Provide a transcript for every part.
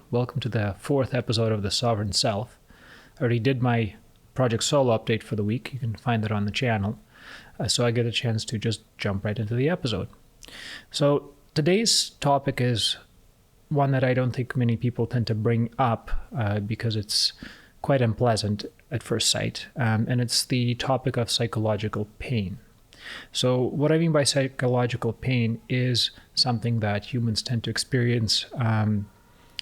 Welcome to the fourth episode of The Sovereign Self. I already did my Project Solo update for the week. You can find that on the channel. So I get a chance to just jump right into the episode. So today's topic is one that I don't think many people tend to bring up because it's quite unpleasant at first sight. And it's the topic of psychological pain. So what I mean by psychological pain is something that humans tend to experience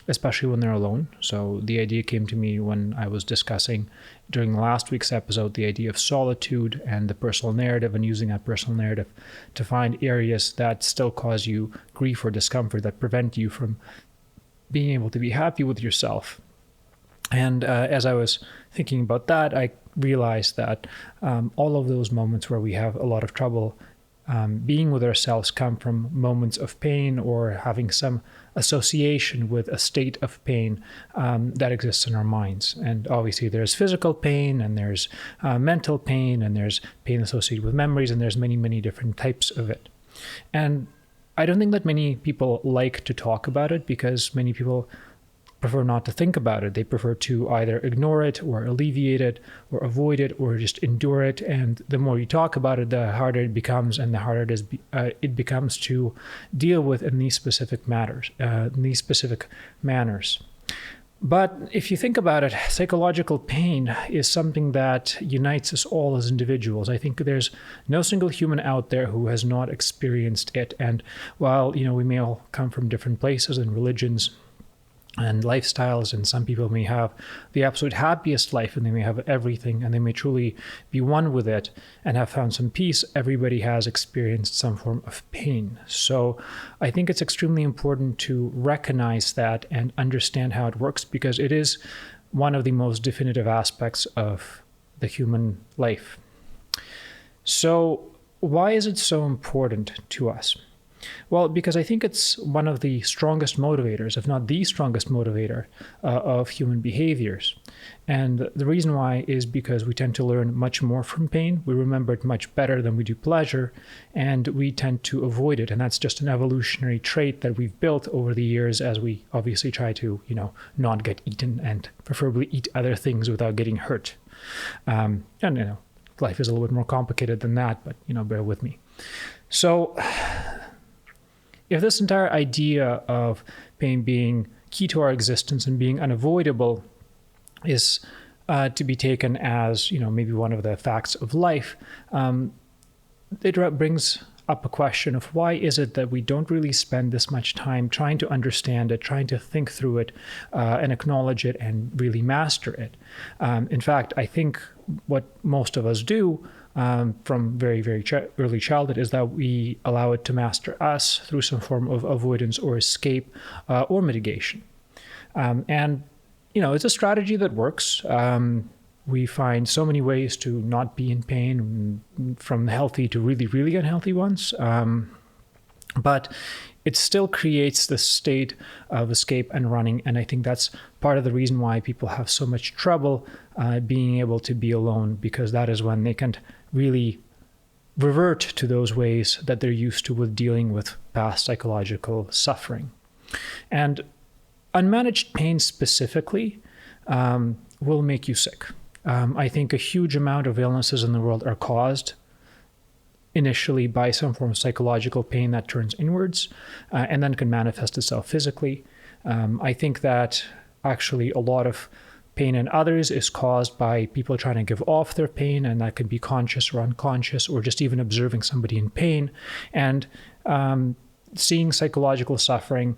especially when they're alone. So the idea came to me when I was discussing during last week's episode the idea of solitude and the personal narrative, and using that personal narrative to find areas that still cause you grief or discomfort that prevent you from being able to be happy with yourself. And as I was thinking about that, I realized that all of those moments where we have a lot of trouble being with ourselves come from moments of pain or having some association with a state of pain that exists in our minds. And obviously there's physical pain, and there's mental pain, and there's pain associated with memories, and there's many, many different types of it. And I don't think that many people like to talk about it because many people prefer not to think about it. They prefer to either ignore it or alleviate it or avoid it or just endure it. And the more you talk about it, the harder it becomes, and the harder it becomes to deal with in these specific matters, in these specific manners. But if you think about it, psychological pain is something that unites us all as individuals. I think there's no single human out there who has not experienced it. And while, we may all come from different places and religions and lifestyles, and some people may have the absolute happiest life and they may have everything and they may truly be one with it and have found some peace, everybody has experienced some form of pain. So I think it's extremely important to recognize that and understand how it works, because it is one of the most definitive aspects of the human life. So why is it so important to us? Well, because I think it's one of the strongest motivators, if not the strongest motivator, of human behaviors. And the reason why is because we tend to learn much more from pain. We remember it much better than we do pleasure, and we tend to avoid it. And that's just an evolutionary trait that we've built over the years as we obviously try to, not get eaten and preferably eat other things without getting hurt. Life is a little bit more complicated than that, but, bear with me. So if this entire idea of pain being key to our existence and being unavoidable is to be taken as, maybe one of the facts of life, it brings up a question of why is it that we don't really spend this much time trying to understand it, trying to think through it, and acknowledge it and really master it. In fact, I think what most of us do from very, very early childhood is that we allow it to master us through some form of avoidance or escape or mitigation. And it's a strategy that works. We find so many ways to not be in pain, from healthy to really, really unhealthy ones. But it still creates this state of escape and running. And I think that's part of the reason why people have so much trouble being able to be alone, because that is when they can really revert to those ways that they're used to with dealing with past psychological suffering. And unmanaged pain specifically will make you sick. I think a huge amount of illnesses in the world are caused initially by some form of psychological pain that turns inwards and then can manifest itself physically. I think that actually a lot of pain in others is caused by people trying to give off their pain, and that could be conscious or unconscious, or just even observing somebody in pain. And seeing psychological suffering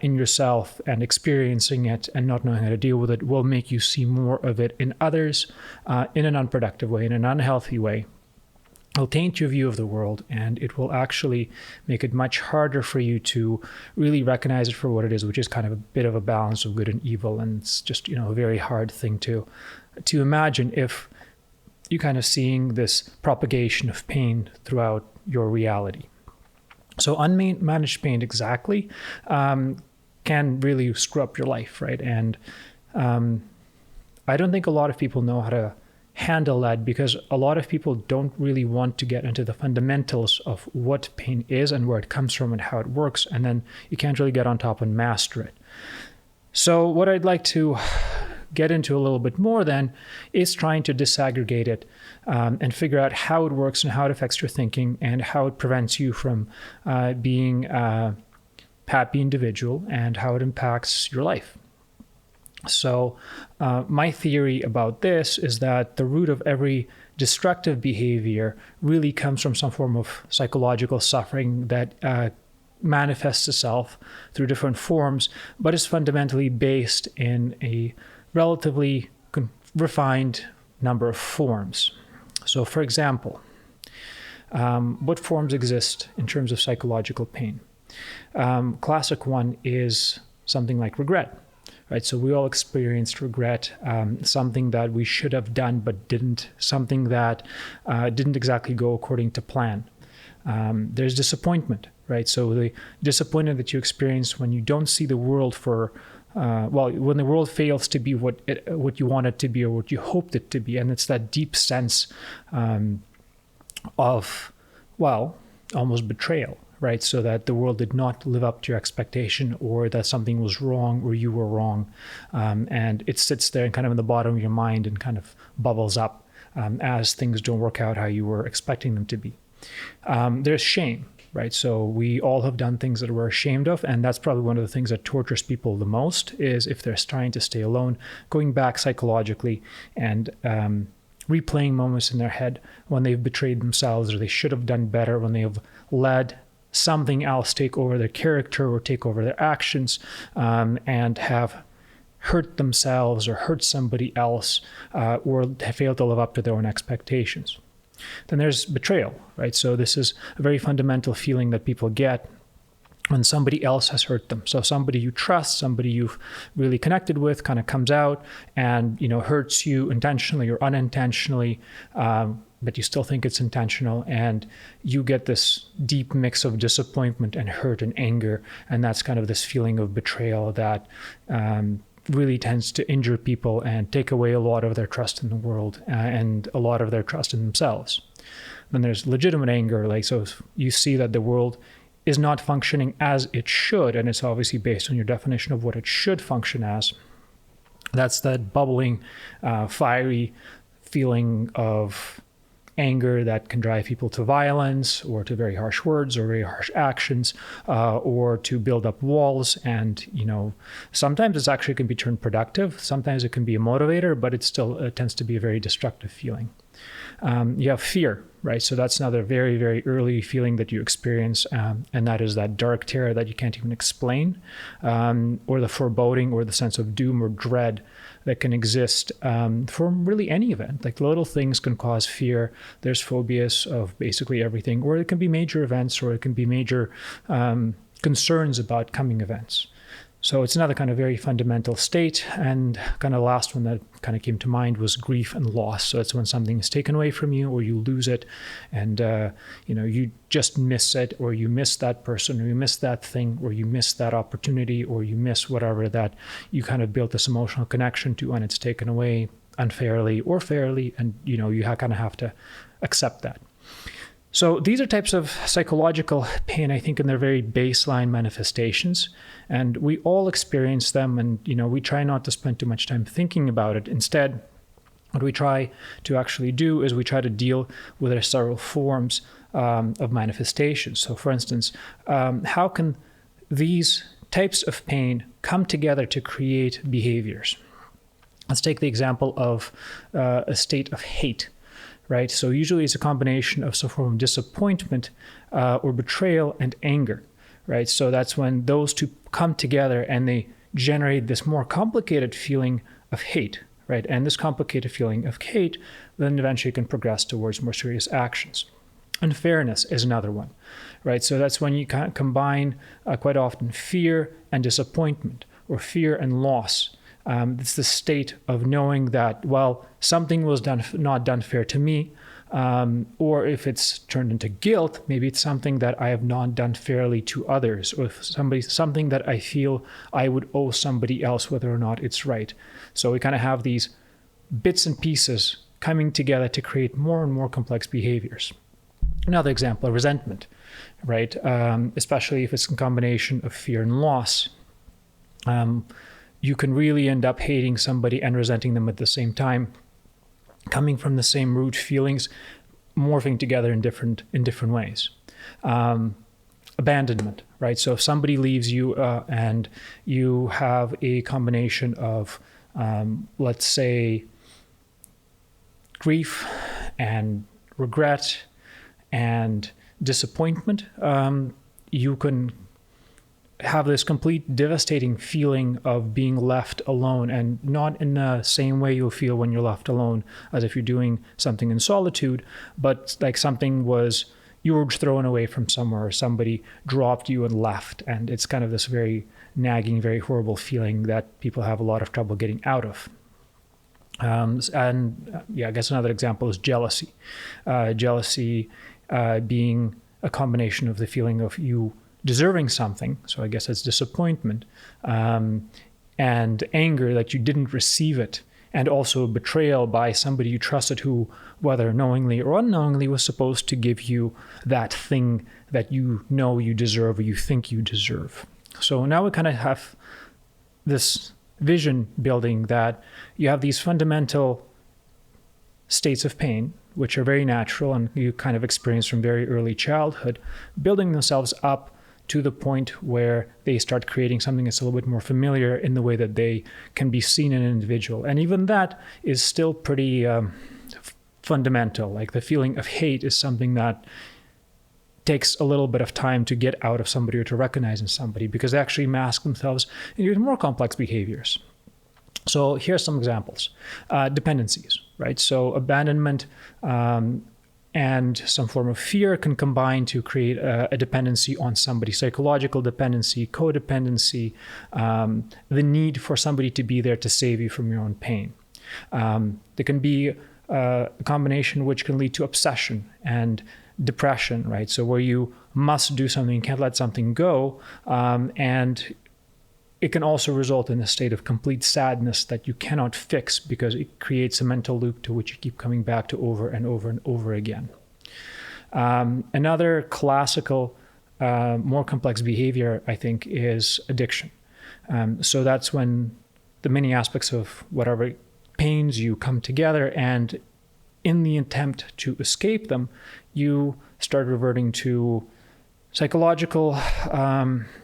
in yourself and experiencing it and not knowing how to deal with it will make you see more of it in others in an unproductive way, in an unhealthy way. It'll taint your view of the world, and it will actually make it much harder for you to really recognize it for what it is, which is kind of a bit of a balance of good and evil. And it's just, a very hard thing to imagine if you're kind of seeing this propagation of pain throughout your reality. So unmanaged pain exactly can really screw up your life, right? And I don't think a lot of people know how to handle that, because a lot of people don't really want to get into the fundamentals of what pain is and where it comes from and how it works, and then you can't really get on top and master it. So what I'd like to get into a little bit more then is trying to disaggregate it and figure out how it works and how it affects your thinking and how it prevents you from being a happy individual and how it impacts your life. So my theory about this is that the root of every destructive behavior really comes from some form of psychological suffering that manifests itself through different forms, but is fundamentally based in a relatively refined number of forms. So, for example, what forms exist in terms of psychological pain? Classic one is something like regret. Right, so we all experienced regret, something that we should have done but didn't, something that didn't exactly go according to plan. There's disappointment, right? So the disappointment that you experience when you don't see the world for, when the world fails to be what you want it to be or what you hoped it to be, and it's that deep sense of, almost betrayal. Right, so that the world did not live up to your expectation, or that something was wrong, or you were wrong, and it sits there and kind of in the bottom of your mind and kind of bubbles up as things don't work out how you were expecting them to be. There's shame, right? So we all have done things that we're ashamed of, and that's probably one of the things that tortures people the most, is if they're trying to stay alone, going back psychologically and replaying moments in their head when they've betrayed themselves or they should have done better, when they have let something else take over their character or take over their actions, and have hurt themselves or hurt somebody else, or have failed to live up to their own expectations. Then there's betrayal, right? So this is a very fundamental feeling that people get when somebody else has hurt them. So somebody you trust, somebody you've really connected with, kind of comes out and hurts you intentionally or unintentionally, but you still think it's intentional, and you get this deep mix of disappointment and hurt and anger, and that's kind of this feeling of betrayal that really tends to injure people and take away a lot of their trust in the world and a lot of their trust in themselves. Then there's legitimate anger, so you see that the world is not functioning as it should, and it's obviously based on your definition of what it should function as. That's that bubbling, fiery feeling of anger that can drive people to violence or to very harsh words or very harsh actions, or to build up walls. And, sometimes it's actually can be turned productive. Sometimes it can be a motivator, but it still tends to be a very destructive feeling. You have fear, right? So that's another very, very early feeling that you experience, and that is that dark terror that you can't even explain, or the foreboding or the sense of doom or dread that can exist from really any event. Like little things can cause fear. There's phobias of basically everything, or it can be major events, or it can be major concerns about coming events. So it's another kind of very fundamental state. And kind of the last one that kind of came to mind was grief and loss. So it's when something is taken away from you, or you lose it, and you just miss it, or you miss that person, or you miss that thing, or you miss that opportunity, or you miss whatever that you kind of built this emotional connection to, and it's taken away unfairly or fairly, and you kind of have to accept that. So these are types of psychological pain, I think, in their very baseline manifestations, and we all experience them, and we try not to spend too much time thinking about it. Instead, what we try to actually do is we try to deal with their several forms of manifestations. So for instance, how can these types of pain come together to create behaviors? Let's take the example of a state of hate. Right? So usually it's a combination of some form of disappointment or betrayal and anger, right? So that's when those two come together and they generate this more complicated feeling of hate, right? And this complicated feeling of hate then eventually can progress towards more serious actions. Unfairness is another one, right? So that's when you can combine quite often fear and disappointment, or fear and loss. It's the state of knowing that, something was not done fair to me, or if it's turned into guilt, maybe it's something that I have not done fairly to others, or if something that I feel I would owe somebody else, whether or not it's right. So we kind of have these bits and pieces coming together to create more and more complex behaviors. Another example, resentment, right? Especially if it's a combination of fear and loss. you can really end up hating somebody and resenting them at the same time, coming from the same root feelings, morphing together in different ways. Abandonment, right? So if somebody leaves you and you have a combination of, let's say, grief and regret and disappointment, you can have this complete devastating feeling of being left alone, and not in the same way you'll feel when you're left alone as if you're doing something in solitude, but like something was, you were thrown away from somewhere, or somebody dropped you and left, and it's kind of this very nagging, very horrible feeling that people have a lot of trouble getting out of. I guess another example is jealousy. Jealousy being a combination of the feeling of you deserving something, so I guess it's disappointment, and anger that you didn't receive it, and also betrayal by somebody you trusted who, whether knowingly or unknowingly, was supposed to give you that thing that you know you deserve or you think you deserve. So now we kind of have this vision building that you have these fundamental states of pain, which are very natural and you kind of experience from very early childhood, building themselves up to the point where they start creating something that's a little bit more familiar in the way that they can be seen in an individual. And even that is still pretty fundamental. Like the feeling of hate is something that takes a little bit of time to get out of somebody or to recognize in somebody, because they actually mask themselves in even more complex behaviors. So here's some examples. Dependencies, right? So abandonment and some form of fear can combine to create a dependency on somebody. Psychological dependency, codependency, the need for somebody to be there to save you from your own pain. There can be a combination which can lead to obsession and depression, right? So where you must do something, you can't let something go, and it can also result in a state of complete sadness that you cannot fix because it creates a mental loop to which you keep coming back to over and over and over again. Another classical, more complex behavior, I think, is addiction. So that's when the many aspects of whatever pains you come together, and in the attempt to escape them, you start reverting to psychological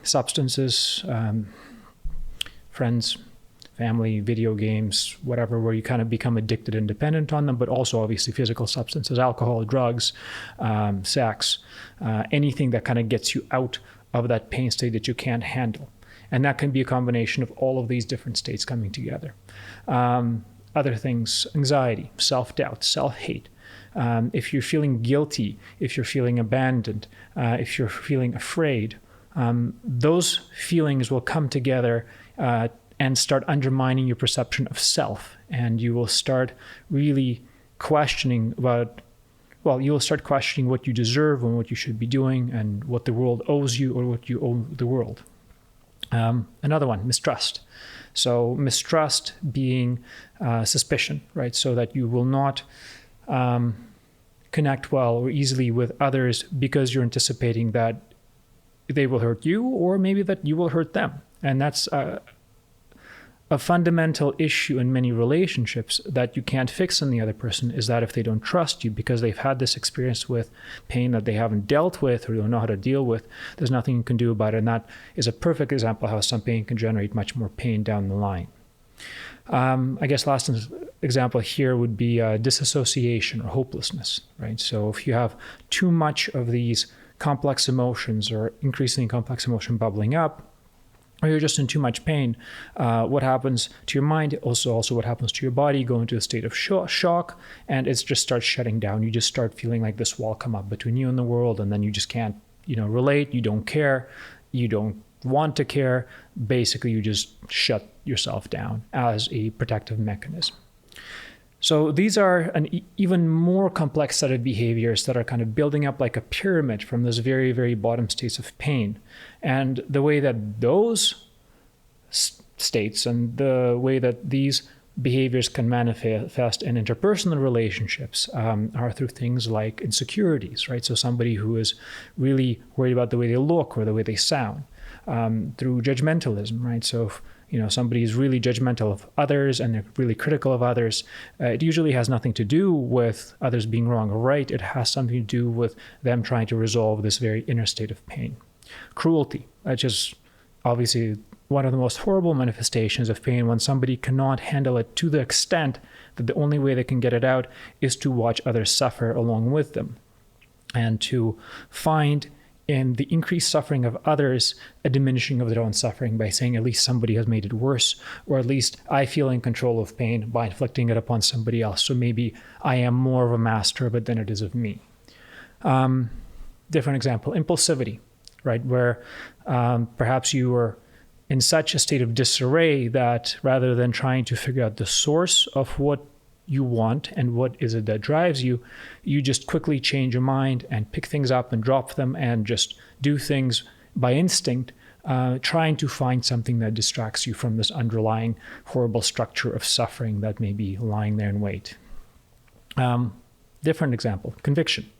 substances, friends, family, video games, whatever, where you kind of become addicted and dependent on them, but also obviously physical substances, alcohol, drugs, sex, anything that kind of gets you out of that pain state that you can't handle. And that can be a combination of all of these different states coming together. Other things, anxiety, self-doubt, self-hate. If you're feeling guilty, if you're feeling abandoned, if you're feeling afraid, those feelings will come together and start undermining your perception of self. And you will start really questioning you'll start questioning what you deserve and what you should be doing and what the world owes you or what you owe the world. Another one, mistrust. So mistrust being suspicion, right? So that you will not connect well or easily with others because you're anticipating that they will hurt you or maybe that you will hurt them. And that's a fundamental issue in many relationships that you can't fix in the other person, is that if they don't trust you because they've had this experience with pain that they haven't dealt with or don't know how to deal with, there's nothing you can do about it. And that is a perfect example of how some pain can generate much more pain down the line. I guess last example here would be disassociation or hopelessness, right? So if you have too much of these complex emotions or increasingly complex emotion bubbling up, or you're just in too much pain, what happens to your mind, also what happens to your body, you go into a state of shock, and it just starts shutting down. You just start feeling like this wall come up between you and the world, and then you just can't, relate, you don't care, you don't want to care. Basically, you just shut yourself down as a protective mechanism. So these are an even more complex set of behaviors that are kind of building up like a pyramid from those very, very bottom states of pain. And the way that those states and the way that these behaviors can manifest in interpersonal relationships are through things like insecurities, right? So somebody who is really worried about the way they look or the way they sound, through judgmentalism, right? So if somebody is really judgmental of others and they're really critical of others, it usually has nothing to do with others being wrong or right. It has something to do with them trying to resolve this very inner state of pain. Cruelty, which is obviously one of the most horrible manifestations of pain, when somebody cannot handle it to the extent that the only way they can get it out is to watch others suffer along with them, and to find in the increased suffering of others a diminishing of their own suffering by saying, at least somebody has made it worse, or at least I feel in control of pain by inflicting it upon somebody else, so maybe I am more of a master of it than it is of me. Different example, impulsivity, right? Where perhaps you are in such a state of disarray that rather than trying to figure out the source of what you want and what is it that drives you, you just quickly change your mind and pick things up and drop them and just do things by instinct, trying to find something that distracts you from this underlying horrible structure of suffering that may be lying there in wait. Different example, conviction.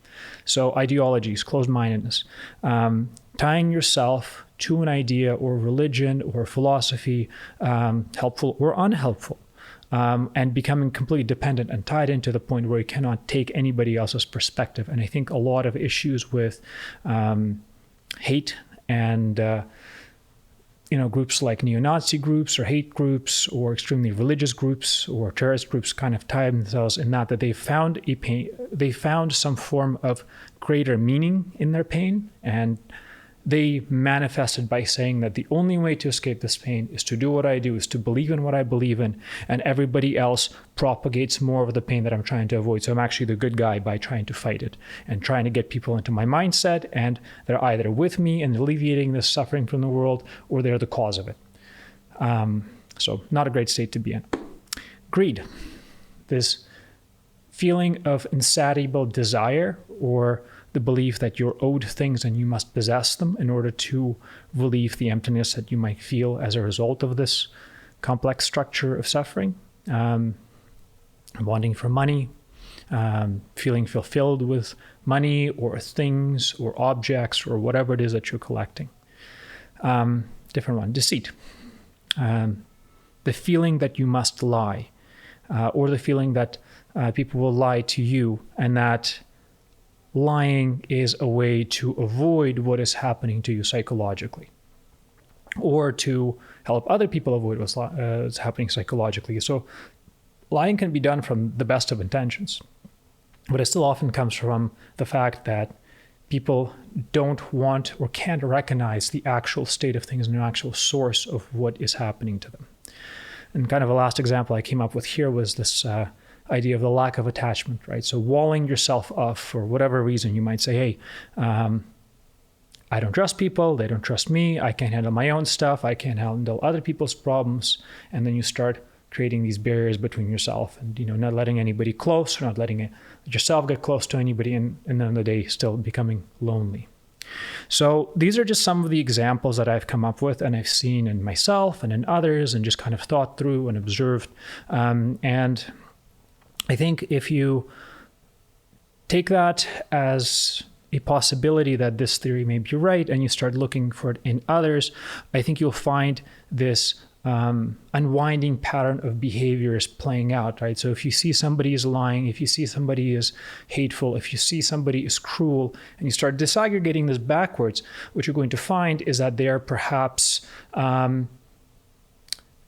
So ideologies, closed-mindedness, tying yourself to an idea or religion or philosophy, helpful or unhelpful, and becoming completely dependent and tied into the point where you cannot take anybody else's perspective. And I think a lot of issues with hate and groups like neo-Nazi groups or hate groups or extremely religious groups or terrorist groups kind of tie themselves in that they found some form of greater meaning in their pain, and they manifested by saying that the only way to escape this pain is to do what I do, is to believe in what I believe in, and everybody else propagates more of the pain that I'm trying to avoid. So I'm actually the good guy by trying to fight it and trying to get people into my mindset, and they're either with me and alleviating this suffering from the world, or they're the cause of it. So not a great state to be in. Greed, this feeling of insatiable desire, or the belief that you're owed things and you must possess them in order to relieve the emptiness that you might feel as a result of this complex structure of suffering. Wanting for money, feeling fulfilled with money or things or objects or whatever it is that you're collecting. Different one, deceit. The feeling that you must lie, or the feeling that people will lie to you, and that lying is a way to avoid what is happening to you psychologically, or to help other people avoid what's happening psychologically. So lying can be done from the best of intentions, but it still often comes from the fact that people don't want or can't recognize the actual state of things and the actual source of what is happening to them. And kind of a last example I came up with here was this idea of the lack of attachment, right? So walling yourself off for whatever reason. You might say, hey, I don't trust people, they don't trust me, I can't handle my own stuff, I can't handle other people's problems. And then you start creating these barriers between yourself and, not letting anybody close, or not letting yourself get close to anybody, and at the end of the day, still becoming lonely. So these are just some of the examples that I've come up with and I've seen in myself and in others, and just kind of thought through and observed. And I think if you take that as a possibility that this theory may be right, and you start looking for it in others, I think you'll find this unwinding pattern of behaviors playing out, right? So if you see somebody is lying, if you see somebody is hateful, if you see somebody is cruel, and you start disaggregating this backwards, what you're going to find is that they are perhaps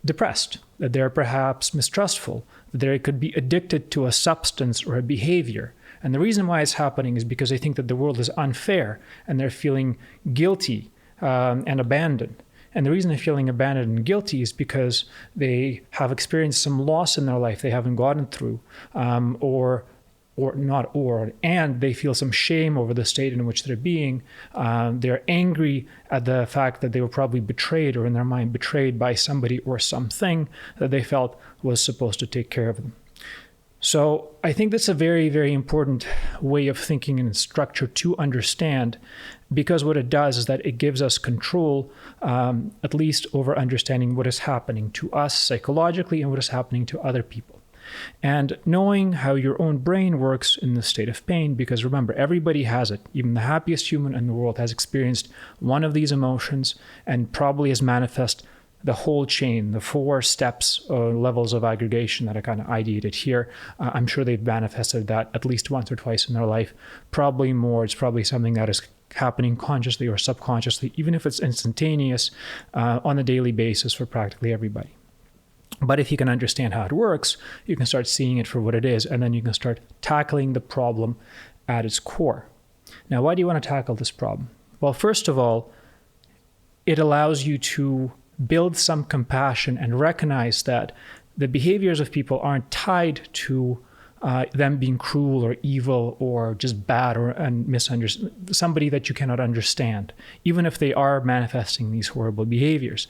depressed, that they're perhaps mistrustful, that they could be addicted to a substance or a behavior. And the reason why it's happening is because they think that the world is unfair, and they're feeling guilty and abandoned. And the reason they're feeling abandoned and guilty is because they have experienced some loss in their life they haven't gotten through, and they feel some shame over the state in which they're being. They're angry at the fact that they were probably betrayed, or in their mind betrayed by somebody or something that they felt was supposed to take care of them. So I think that's a very, very important way of thinking and structure to understand, because what it does is that it gives us control, at least over understanding what is happening to us psychologically and what is happening to other people. And knowing how your own brain works in the state of pain, because remember, everybody has it. Even the happiest human in the world has experienced one of these emotions and probably has manifested the whole chain, the 4 steps or levels of aggregation that I kind of ideated here. I'm sure they've manifested that at least once or twice in their life, probably more. It's probably something that is happening consciously or subconsciously, even if it's instantaneous, on a daily basis for practically everybody. But if you can understand how it works, you can start seeing it for what it is, and then you can start tackling the problem at its core. Now, why do you want to tackle this problem? Well, first of all, it allows you to build some compassion and recognize that the behaviors of people aren't tied to them being cruel or evil or just bad or somebody that you cannot understand, even if they are manifesting these horrible behaviors.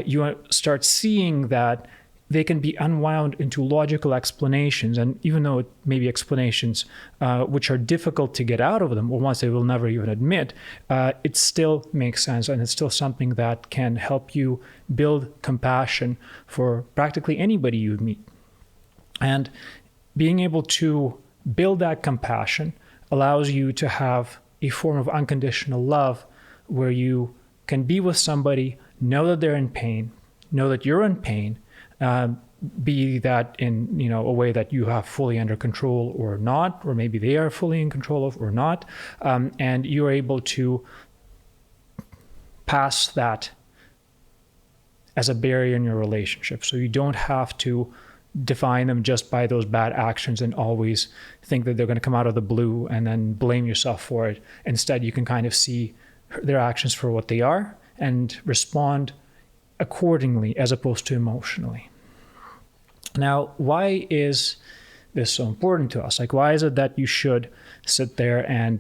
You start seeing that they can be unwound into logical explanations, and even though it may be explanations which are difficult to get out of them, or ones they will never even admit, it still makes sense, and it's still something that can help you build compassion for practically anybody you meet. And being able to build that compassion allows you to have a form of unconditional love where you can be with somebody, know that they're in pain, know that you're in pain, be that in a way that you have fully under control or not, or maybe they are fully in control of or not, and you're able to pass that as a barrier in your relationship. So you don't have to define them just by those bad actions and always think that they're going to come out of the blue and then blame yourself for it. Instead, you can kind of see their actions for what they are and respond accordingly as opposed to emotionally. Now, why is this so important to us? Like, why is it that you should sit there and,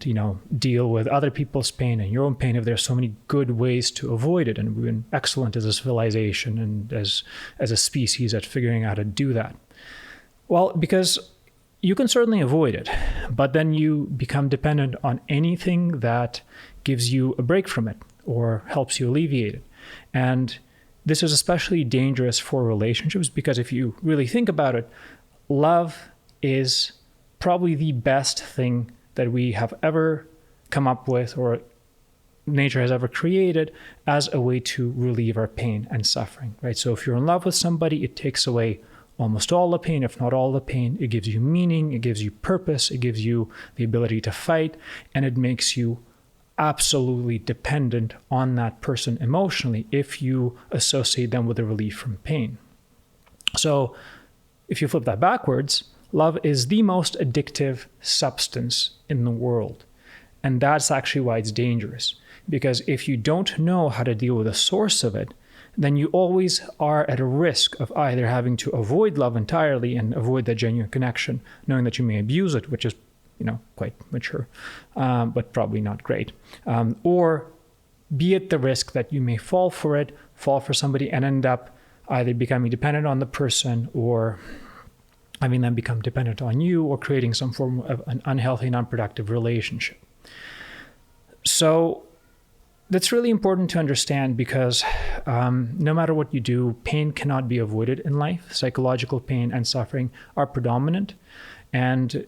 deal with other people's pain and your own pain if there's so many good ways to avoid it? And we've been excellent as a civilization and as a species at figuring out how to do that. Well, because you can certainly avoid it, but then you become dependent on anything that gives you a break from it or helps you alleviate it. And this is especially dangerous for relationships because if you really think about it, love is probably the best thing that we have ever come up with or nature has ever created as a way to relieve our pain and suffering, right? So if you're in love with somebody, it takes away almost all the pain, if not all the pain. It gives you meaning, it gives you purpose, it gives you the ability to fight, and it makes you absolutely dependent on that person emotionally if you associate them with a relief from pain. So if you flip that backwards, love is the most addictive substance in the world. And that's actually why it's dangerous. Because if you don't know how to deal with the source of it, then you always are at a risk of either having to avoid love entirely and avoid that genuine connection, knowing that you may abuse it, which is quite mature, but probably not great. Or be at the risk that you may fall for somebody and end up either becoming dependent on the person or having them become dependent on you or creating some form of an unhealthy and unproductive relationship. So that's really important to understand because no matter what you do, pain cannot be avoided in life. Psychological pain and suffering are predominant. And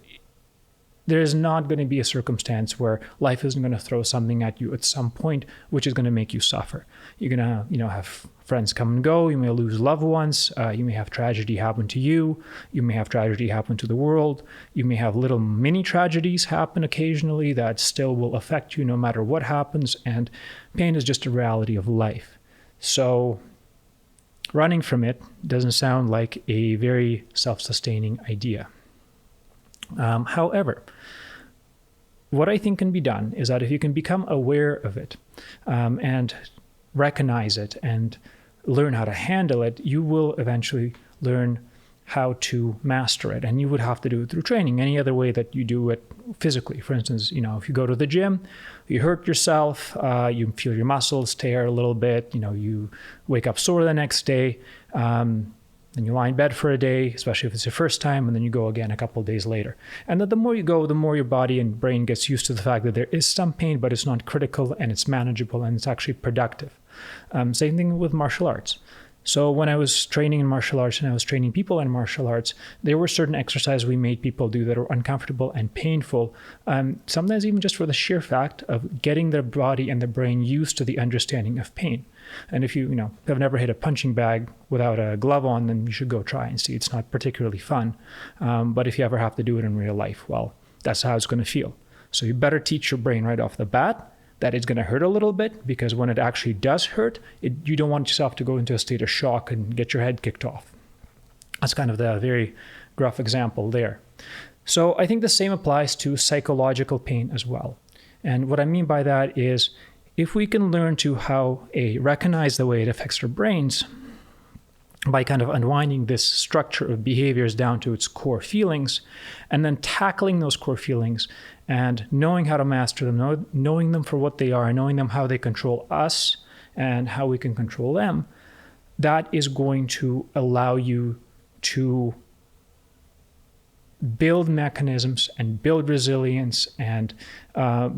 there is not going to be a circumstance where life isn't going to throw something at you at some point, which is going to make you suffer. You're going to, have friends come and go. You may lose loved ones. You may have tragedy happen to you. You may have tragedy happen to the world. You may have little mini tragedies happen occasionally that still will affect you no matter what happens. And pain is just a reality of life. So running from it doesn't sound like a very self-sustaining idea. However, what I think can be done is that if you can become aware of it and recognize it and learn how to handle it, you will eventually learn how to master it. And you would have to do it through training, any other way that you do it physically. For instance, if you go to the gym, you hurt yourself, you feel your muscles tear a little bit, you wake up sore the next day, and you lie in bed for a day, especially if it's your first time, and then you go again a couple of days later. And the more you go, the more your body and brain gets used to the fact that there is some pain, but it's not critical and it's manageable and it's actually productive. Same thing with martial arts. So when I was training in martial arts and I was training people in martial arts, there were certain exercises we made people do that were uncomfortable and painful, sometimes even just for the sheer fact of getting their body and their brain used to the understanding of pain. And if you have never hit a punching bag without a glove on, then you should go try and see. It's not particularly fun. But if you ever have to do it in real life, well, that's how it's going to feel. So you better teach your brain right off the bat that it's going to hurt a little bit, because when it actually does hurt, you don't want yourself to go into a state of shock and get your head kicked off. That's kind of the very gruff example there. So I think the same applies to psychological pain as well. And what I mean by that is, if we can learn to recognize the way it affects our brains by kind of unwinding this structure of behaviors down to its core feelings, and then tackling those core feelings and knowing how to master them, knowing them for what they are, knowing them how they control us and how we can control them, that is going to allow you to build mechanisms and build resilience and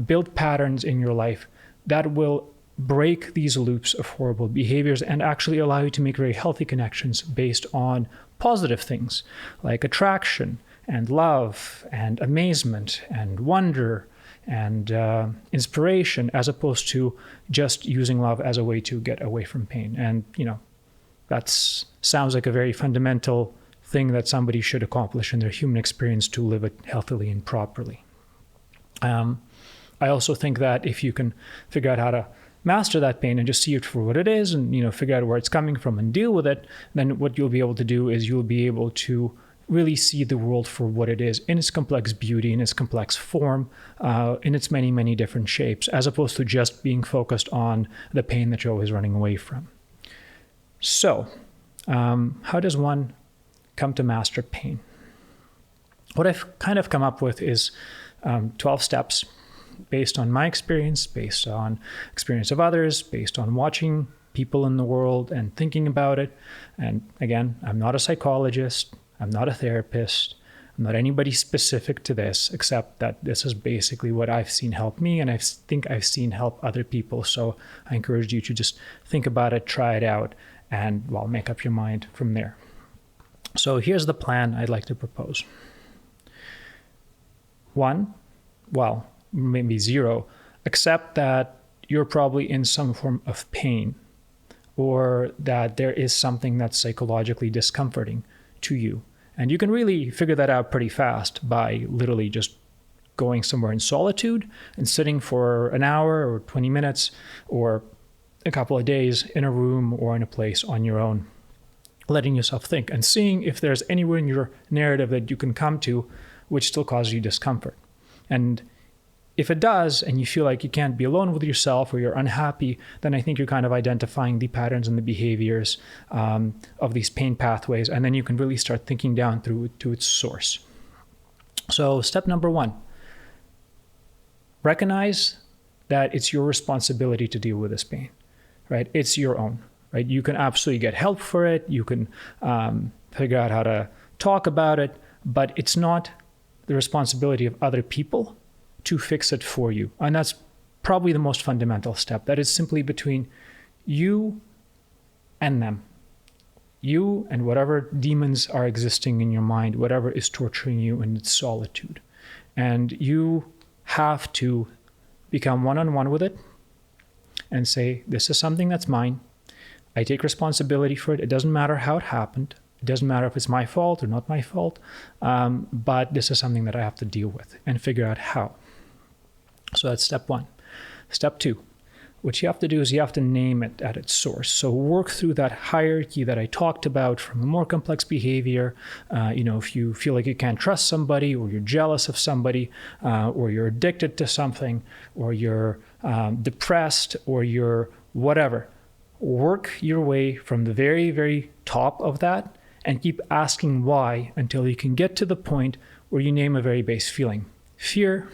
build patterns in your life that will break these loops of horrible behaviors and actually allow you to make very healthy connections based on positive things like attraction and love and amazement and wonder and inspiration, as opposed to just using love as a way to get away from pain. And, that sounds like a very fundamental thing that somebody should accomplish in their human experience to live it healthily and properly. I also think that if you can figure out how to master that pain and just see it for what it is and, figure out where it's coming from and deal with it, then what you'll be able to do is you'll be able to really see the world for what it is, in its complex beauty, in its complex form, in its many, many different shapes, as opposed to just being focused on the pain that you're always running away from. So, how does one come to master pain? What I've kind of come up with is 12 steps based on my experience, based on experience of others, based on watching people in the world and thinking about it. And again, I'm not a psychologist, I'm not a therapist, I'm not anybody specific to this, except that this is basically what I've seen help me, and I think I've seen help other people. So I encourage you to just think about it, try it out, and make up your mind from there. So here's the plan I'd like to propose. 1, maybe 0, accept that you're probably in some form of pain, or that there is something that's psychologically discomforting to you. And you can really figure that out pretty fast by literally just going somewhere in solitude and sitting for an hour or 20 minutes or a couple of days in a room or in a place on your own, letting yourself think and seeing if there's anywhere in your narrative that you can come to which still causes you discomfort. And if it does, and you feel like you can't be alone with yourself or you're unhappy, then I think you're kind of identifying the patterns and the behaviors of these pain pathways, and then you can really start thinking down through to its source. So step number 1, recognize that it's your responsibility to deal with this pain, right? It's your own, right? You can absolutely get help for it. You can figure out how to talk about it, but it's not the responsibility of other people to fix it for you. And that's probably the most fundamental step. That is simply between you and them. You and whatever demons are existing in your mind, whatever is torturing you in its solitude. And you have to become one-on-one with it and say, this is something that's mine. I take responsibility for it. It doesn't matter how it happened. It doesn't matter if it's my fault or not my fault. But this is something that I have to deal with and figure out how. So that's step 1. Step 2, what you have to do is you have to name it at its source. So work through that hierarchy that I talked about from a more complex behavior. If you feel like you can't trust somebody, or you're jealous of somebody, or you're addicted to something, or you're depressed, or you're whatever, work your way from the very, very top of that and keep asking why until you can get to the point where you name a very base feeling. Fear,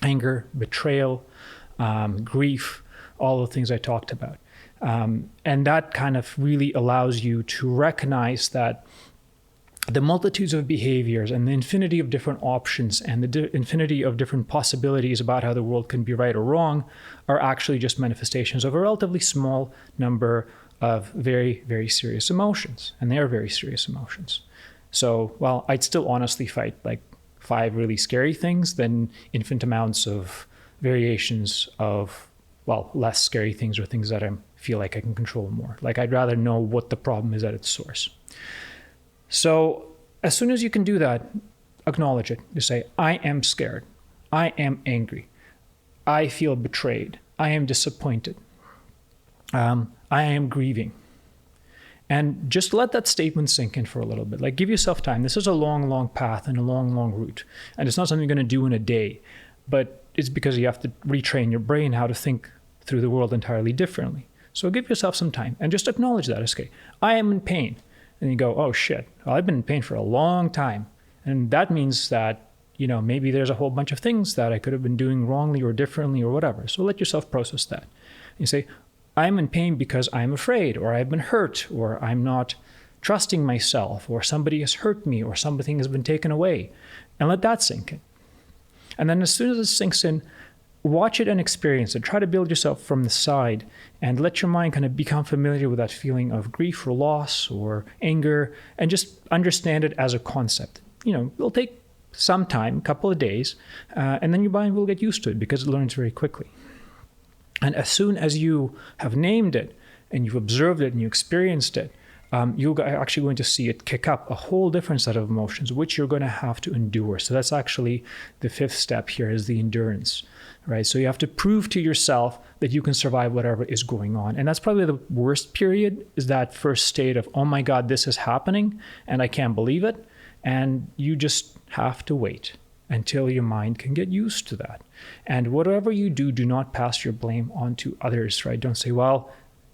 anger, betrayal, grief, all the things I talked about. And that kind of really allows you to recognize that the multitudes of behaviors and the infinity of different options and the infinity of different possibilities about how the world can be right or wrong are actually just manifestations of a relatively small number of very, very serious emotions. And they are very serious emotions. So, I'd still honestly fight like 5 really scary things than infinite amounts of variations of, less scary things or things that I'm feel like I can control more. Like, I'd rather know what the problem is at its source. So as soon as you can do that, acknowledge it. You say, I am scared. I am angry. I feel betrayed. I am disappointed. I am grieving. And just let that statement sink in for a little bit. Like, give yourself time. This is a long, long path and a long, long route. And it's not something you're going to do in a day, but it's because you have to retrain your brain how to think through the world entirely differently. So give yourself some time and just acknowledge that. Okay, I am in pain. And you go, oh shit, well, I've been in pain for a long time. And that means that, maybe there's a whole bunch of things that I could have been doing wrongly or differently or whatever. So let yourself process that. You say, I'm in pain because I'm afraid, or I've been hurt, or I'm not trusting myself, or somebody has hurt me, or something has been taken away. And let that sink in. And then as soon as it sinks in, watch it and experience it. Try to build yourself from the side and let your mind kind of become familiar with that feeling of grief or loss or anger, and just understand it as a concept. It'll take some time, a couple of days, and then your mind will get used to it because it learns very quickly. And as soon as you have named it and you've observed it and you experienced it, you're actually going to see it kick up a whole different set of emotions, which you're going to have to endure. So that's actually the fifth step here, is the endurance, right? So you have to prove to yourself that you can survive whatever is going on. And that's probably the worst period, is that first state of, oh my God, this is happening and I can't believe it. And you just have to wait until your mind can get used to that. And whatever you do, do not pass your blame on to others, right? Don't say, well,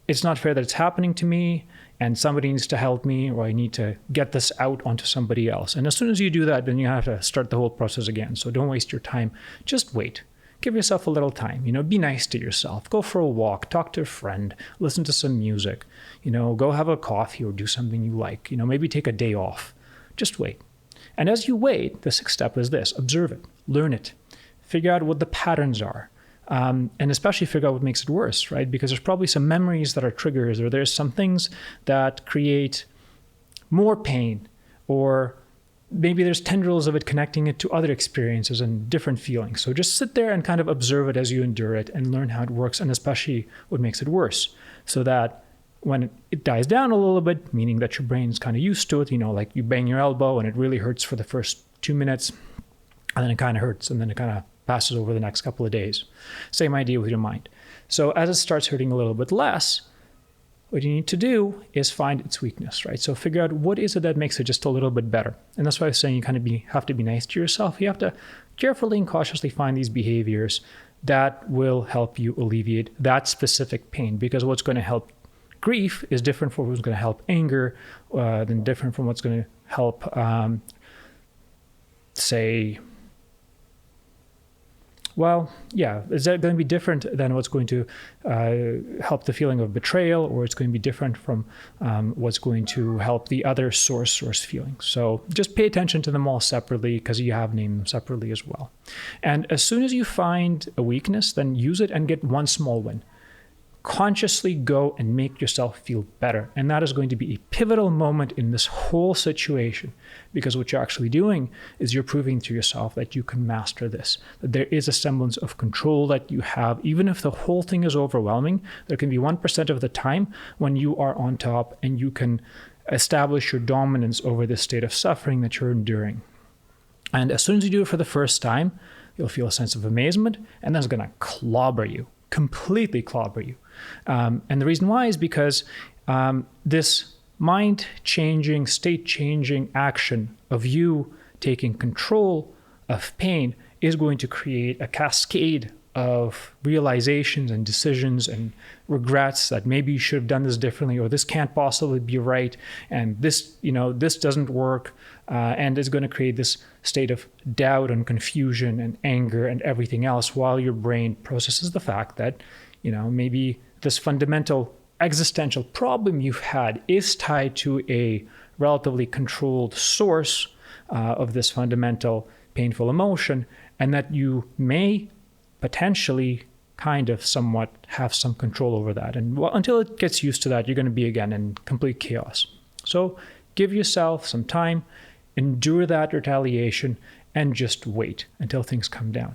it's not fair that it's happening to me and somebody needs to help me, or I need to get this out onto somebody else. And as soon as you do that, then you have to start the whole process again. So don't waste your time. Just wait. Give yourself a little time. Be nice to yourself. Go for a walk, talk to a friend, listen to some music, go have a coffee or do something you like, maybe take a day off. Just wait. And as you wait, the sixth step is this: observe it, learn it, figure out what the patterns are, and especially figure out what makes it worse, right? Because there's probably some memories that are triggers, or there's some things that create more pain, or maybe there's tendrils of it connecting it to other experiences and different feelings. So just sit there and kind of observe it as you endure it and learn how it works, and especially what makes it worse, so that when it dies down a little bit, meaning that your brain's kind of used to it, like you bang your elbow and it really hurts for the first 2 minutes, and then it kind of hurts, and then it kind of passes over the next couple of days. Same idea with your mind. So as it starts hurting a little bit less, what you need to do is find its weakness, right? So figure out what is it that makes it just a little bit better. And that's why I was saying you kind of have to be nice to yourself. You have to carefully and cautiously find these behaviors that will help you alleviate that specific pain, because what's going to help grief is different from what's going to help anger, than different from what's going to help, is that going to be different than what's going to help the feeling of betrayal, or it's going to be different from what's going to help the other source feeling. So just pay attention to them all separately, because you have named them separately as well. And as soon as you find a weakness, then use it and get one small win. Consciously go and make yourself feel better. And that is going to be a pivotal moment in this whole situation, because what you're actually doing is you're proving to yourself that you can master this, that there is a semblance of control that you have. Even if the whole thing is overwhelming, there can be 1% of the time when you are on top and you can establish your dominance over this state of suffering that you're enduring. And as soon as you do it for the first time, you'll feel a sense of amazement, and that's going to clobber you, completely clobber you. And the reason why is because this mind-changing, state-changing action of you taking control of pain is going to create a cascade of realizations and decisions and regrets that maybe you should have done this differently, or this can't possibly be right, and this doesn't work, and it's going to create this state of doubt and confusion and anger and everything else, while your brain processes the fact that maybe this fundamental existential problem you've had is tied to a relatively controlled source of this fundamental painful emotion, and that you may potentially kind of somewhat have some control over that. And until it gets used to that, you're going to be again in complete chaos. So give yourself some time, endure that retaliation, and just wait until things come down.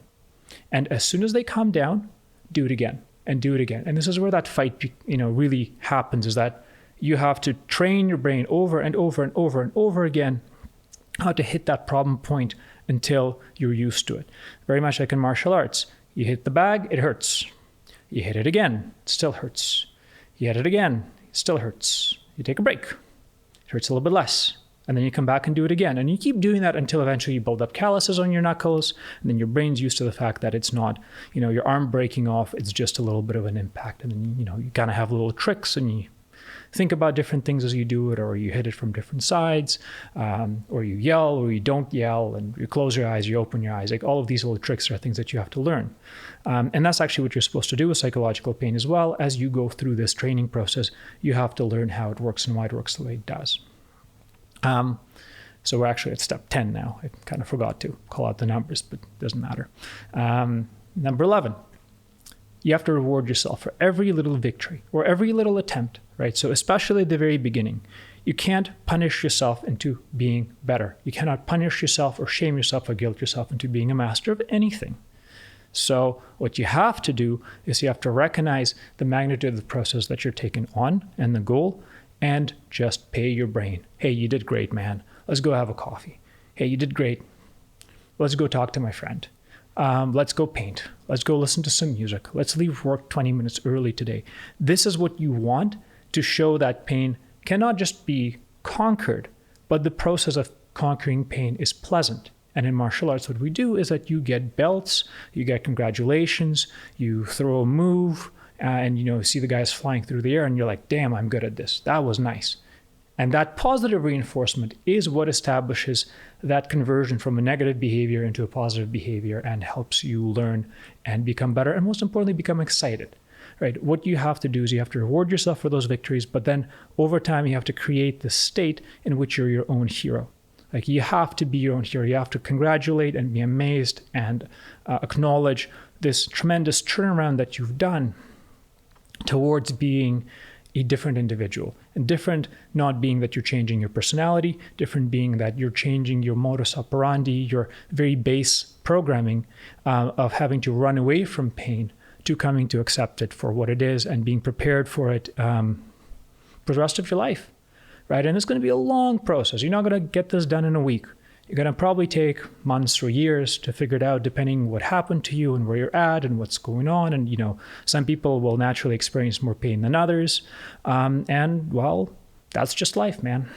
And as soon as they calm down, do it again. and do it again. And this is where that fight, really happens, is that you have to train your brain over and over and over and over again how to hit that problem point until you're used to it. Very much like in martial arts. You hit the bag, it hurts. You hit it again, it still hurts. You hit it again, it still hurts. You take a break, it hurts a little bit less. And then you come back and do it again. And you keep doing that until eventually you build up calluses on your knuckles. And then your brain's used to the fact that it's not, your arm breaking off. It's just a little bit of an impact. And then, you kind of have little tricks and you think about different things as you do it, or you hit it from different sides, or you yell, or you don't yell, and you close your eyes, you open your eyes. Like all of these little tricks are things that you have to learn. And that's actually what you're supposed to do with psychological pain as well. As you go through this training process, you have to learn how it works and why it works the way it does. So we're actually at step 10 now. I kind of forgot to call out the numbers, but it doesn't matter. Number 11. You have to reward yourself for every little victory or every little attempt, right? So especially at the very beginning, you can't punish yourself into being better. You cannot punish yourself or shame yourself or guilt yourself into being a master of anything. So what you have to do is you have to recognize the magnitude of the process that you're taking on and the goal, and just pay your brain. Hey, you did great, man. Let's go have a coffee. Hey, you did great. Let's go talk to my friend. Let's go paint. Let's go listen to some music. Let's leave work 20 minutes early today. This is what you want to show that pain cannot just be conquered, but the process of conquering pain is pleasant. And in martial arts, what we do is that you get belts, you get congratulations, you throw a move, and see the guys flying through the air, and you're like, damn, I'm good at this. That was nice. And that positive reinforcement is what establishes that conversion from a negative behavior into a positive behavior and helps you learn and become better, and most importantly, become excited, right? What you have to do is you have to reward yourself for those victories, but then over time, you have to create the state in which you're your own hero. Like you have to be your own hero. You have to congratulate and be amazed and acknowledge this tremendous turnaround that you've done towards being a different individual. And different not being that you're changing your personality, different being that you're changing your modus operandi, your very base programming of having to run away from pain to coming to accept it for what it is and being prepared for it for the rest of your life, right? And it's going to be a long process. You're not going to get this done in a week. You're going to probably take months or years to figure it out, depending what happened to you and where you're at and what's going on. And, some people will naturally experience more pain than others. And, well, that's just life, man.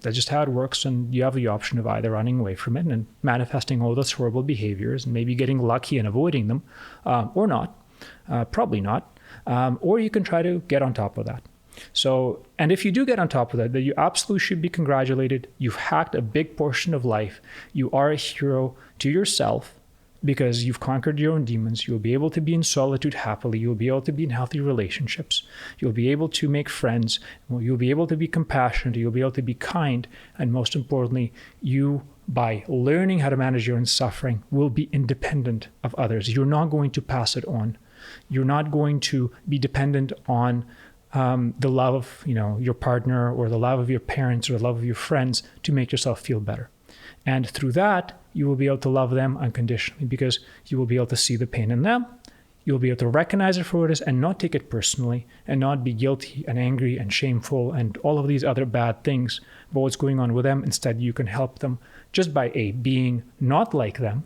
That's just how it works. And you have the option of either running away from it and manifesting all those horrible behaviors and maybe getting lucky and avoiding them, or not, probably not. Or you can try to get on top of that. So, and if you do get on top of that, then you absolutely should be congratulated. You've hacked a big portion of life. You are a hero to yourself because you've conquered your own demons. You'll be able to be in solitude happily. You'll be able to be in healthy relationships. You'll be able to make friends. You'll be able to be compassionate. You'll be able to be kind. And most importantly, you, by learning how to manage your own suffering, will be independent of others. You're not going to pass it on. You're not going to be dependent on the love of your partner or the love of your parents or the love of your friends to make yourself feel better. And through that, you will be able to love them unconditionally because you will be able to see the pain in them. You'll be able to recognize it for what it is and not take it personally and not be guilty and angry and shameful and all of these other bad things about what's going on with them. Instead, you can help them just by being not like them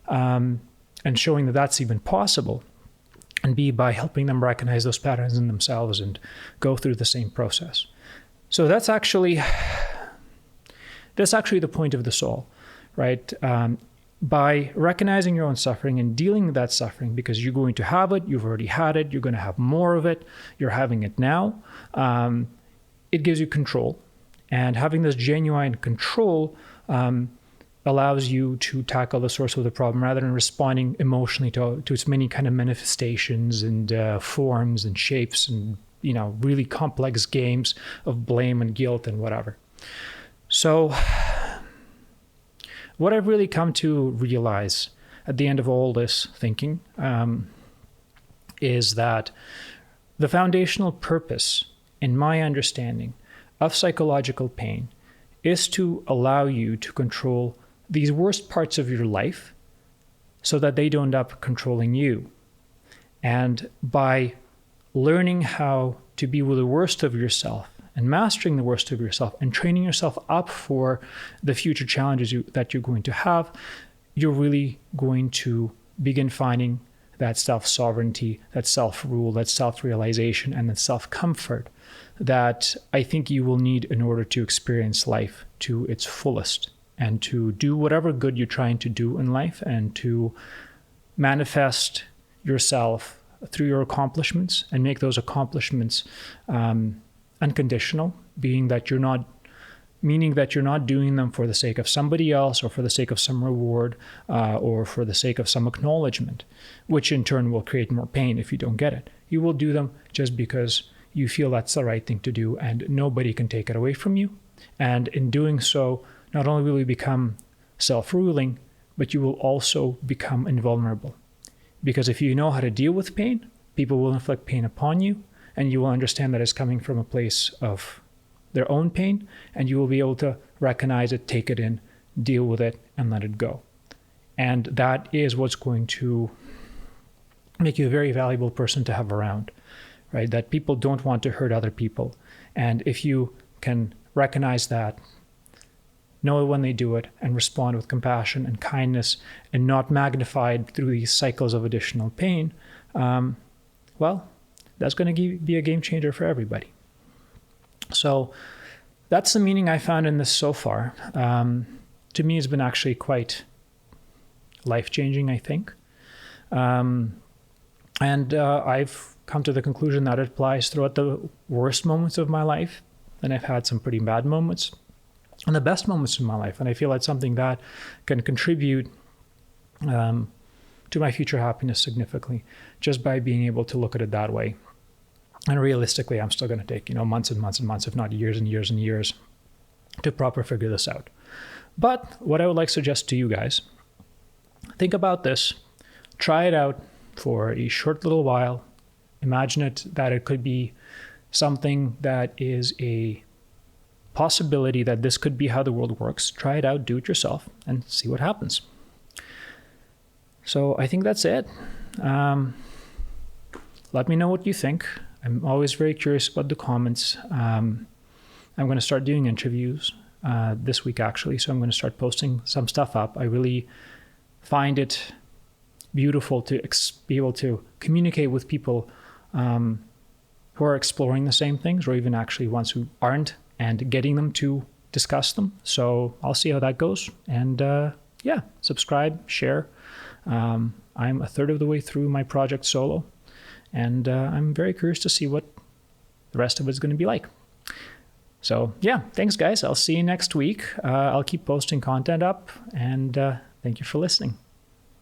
and showing that that's even possible. And B, by helping them recognize those patterns in themselves and go through the same process. So that's actually the point of the soul, right? By recognizing your own suffering and dealing with that suffering, because you're going to have it, you've already had it, you're going to have more of it, you're having it now, it gives you control. And having this genuine control allows you to tackle the source of the problem rather than responding emotionally to its many kind of manifestations and forms and shapes and, really complex games of blame and guilt and whatever. So what I've really come to realize at the end of all this thinking is that the foundational purpose, in my understanding, of psychological pain is to allow you to control these worst parts of your life so that they don't end up controlling you. And by learning how to be with the worst of yourself and mastering the worst of yourself and training yourself up for the future challenges that you're going to have, you're really going to begin finding that self-sovereignty, that self-rule, that self-realization, and that self-comfort that I think you will need in order to experience life to its fullest and to do whatever good you're trying to do in life and to manifest yourself through your accomplishments and make those accomplishments unconditional, meaning that you're not doing them for the sake of somebody else or for the sake of some reward or for the sake of some acknowledgement, which in turn will create more pain if you don't get it. You will do them just because you feel that's the right thing to do and nobody can take it away from you. And in doing so, not only will you become self-ruling, but you will also become invulnerable. Because if you know how to deal with pain, people will inflict pain upon you, and you will understand that it's coming from a place of their own pain, and you will be able to recognize it, take it in, deal with it, and let it go. And that is what's going to make you a very valuable person to have around, right? That people don't want to hurt other people. And if you can recognize that, know when they do it, and respond with compassion and kindness and not magnified through these cycles of additional pain, well, that's going to be a game changer for everybody. So that's the meaning I found in this so far. To me, it's been actually quite life-changing, I think. And I've come to the conclusion that it applies throughout the worst moments of my life. And I've had some pretty bad moments and the best moments in my life. And I feel that's something that can contribute to my future happiness significantly just by being able to look at it that way. And realistically, I'm still going to take, months and months and months, if not years and years and years, to properly figure this out. But what I would like to suggest to you guys, think about this, try it out for a short little while. Imagine it that it could be something that is a possibility that this could be how the world works. Try it out, do it yourself, and see what happens. So I think that's it. Let me know what you think. I'm always very curious about the comments. I'm going to start doing interviews this week, actually. So I'm going to start posting some stuff up. I really find it beautiful to be able to communicate with people who are exploring the same things, or even actually ones who aren't, and getting them to discuss them. So I'll see how that goes. And subscribe, share. I'm a third of the way through my project solo. And I'm very curious to see what the rest of it's going to be like. So thanks guys. I'll see you next week. I'll keep posting content up, and thank you for listening.